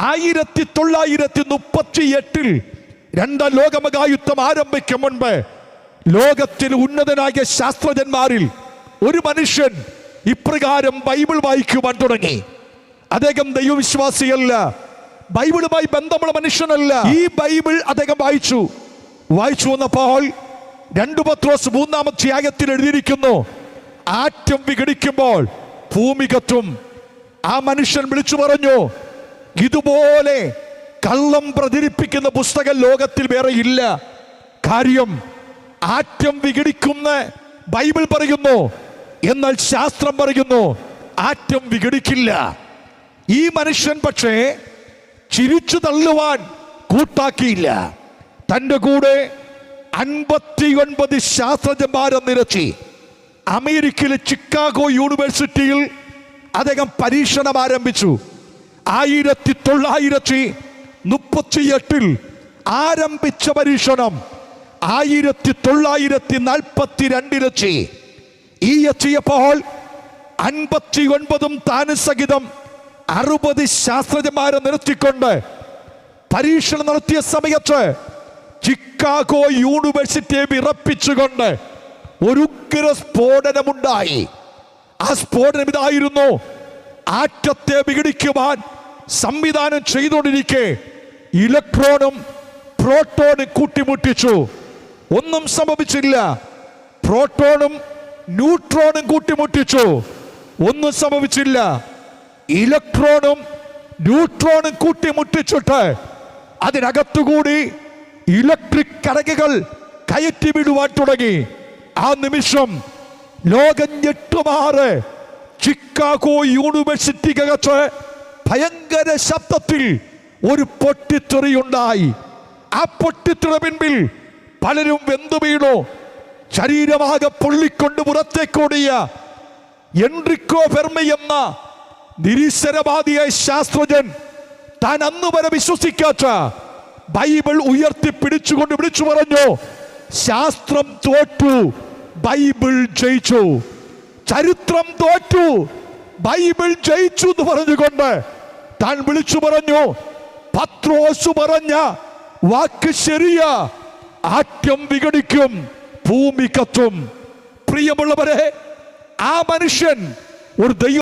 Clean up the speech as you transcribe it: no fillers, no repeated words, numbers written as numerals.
1938 രണ്ടാം ലോകമഹായുദ്ധം ആരംഭിക്കും മുൻപ് ലോകത്തിൽ ഉന്നതനായ ശാസ്ത്രജ്ഞന്മാരിൽ ഒരു മനുഷ്യൻ ഇപ്രകാരം ബൈബിൾ വായിക്കുവാൻ തുടങ്ങി. അദ്ദേഹം ദൈവവിശ്വാസിയല്ല, ബൈബിളുമായി ബന്ധമുള്ള മനുഷ്യനല്ല. ഈ ബൈബിൾ അദ്ദേഹം വായിച്ചു വന്നപ്പോൾ 2 പത്രോസ് 3-ാം അധ്യായത്തിൽ എഴുതിയിരിക്കുന്നു, ആറ്റം വിഘടിക്കുമ്പോൾ ഭൂമി കത്തും. ആ മനുഷ്യൻ വിളിച്ചു പറഞ്ഞു, ഇതുപോലെ കള്ളം പ്രചരിപ്പിക്കുന്ന പുസ്തകം ലോകത്തിൽ വേറെ ഇല്ല. കാര്യം ആറ്റം വിഘടിക്കുന്ന ബൈബിൾ പറയുന്നു, എന്നാൽ ശാസ്ത്രം പറയുന്നു ആറ്റം വിഘടിക്കില്ല. ഈ മനുഷ്യൻ പക്ഷേ ചിരിച്ചു തള്ളുവാൻ കൂട്ടാക്കിയില്ല. തൻ്റെ കൂടെ 59 ശാസ്ത്രജ്ഞന്മാരെ നിരത്തി അമേരിക്കയിലെ ചിക്കാഗോ യൂണിവേഴ്സിറ്റിയിൽ അദ്ദേഹം പരീക്ഷണം ആരംഭിച്ചു. 1938 ആരംഭിച്ച പരീക്ഷണം 1942 ഈ എത്തിയപ്പോൾ 59 താനും സഹിതം 60 ശാസ്ത്രജ്ഞന്മാരെ നിർത്തിക്കൊണ്ട് പരീക്ഷണം നടത്തിയ സമയത്ത് ചിക്കാഗോ യൂണിവേഴ്സിറ്റിയെ വിറപ്പിച്ചുകൊണ്ട് ഒരു ഉഗ്ര സ്ഫോടനമുണ്ടായി. ആ സ്ഫോടനം ഇതായിരുന്നു, ആറ്റത്തെ വിഘടിക്കുവാൻ സംവിധാനം ചെയ്തുകൊണ്ടിരിക്കെ ഇലക്ട്രോണും പ്രോട്ടോണും കൂട്ടിമുട്ടിച്ചു. ഒന്നും സംഭവിച്ചില്ല. പ്രോട്ടോണും ന്യൂട്രോണും കൂട്ടിമുട്ടിച്ചു, ഒന്നും സംഭവിച്ചില്ല. ഇലക്ട്രോണും ന്യൂട്രോണും കൂട്ടിമുട്ടിച്ചിട്ട് അതിനകത്തുകൂടി ഇലക്ട്രിക് കരകൾ കയറ്റി വിടുവാൻ തുടങ്ങി. ആ നിമിഷം ലോകം ഞെട്ടുമാറ് ചിക്കാഗോ യൂണിവേഴ്സിറ്റിക്കകത്ത് ഭയങ്കര ശബ്ദത്തിൽ ഒരു പൊട്ടിത്തെറിയുണ്ടായി. ആ പൊട്ടിത്തെറി പിൻപിൽ പലരും വെന്തു വീണു. ശരീരമാകെ പൊള്ളിക്കൊണ്ട് പുറത്തേക്കോടിയ എൻറിക്കോ ഫെർമി എന്ന നിരീശ്വരവാദിയായ ശാസ്ത്രജ്ഞൻ താൻ അന്ന് വരെ വിശ്വസിക്കാത്ത ബൈബിൾ ഉയർത്തിപ്പിടിച്ചുകൊണ്ട് വിളിച്ചു പറഞ്ഞു, ശാസ്ത്രം തോറ്റു, ബൈബിൾ ജയിച്ചു. ചരിത്രം തോറ്റു, ബൈബിൾ ജയിച്ചു എന്ന് പറഞ്ഞുകൊണ്ട് താൻ വിളിച്ചു പറഞ്ഞു, പത്രോസ് പറഞ്ഞ വാക്ക് ശരിയാ, ആറ്റം വിഘടിക്കും, ഭൂമി കത്തും. പ്രിയമുള്ളവരെ, ആ മനുഷ്യൻ ഒരു ദൈവ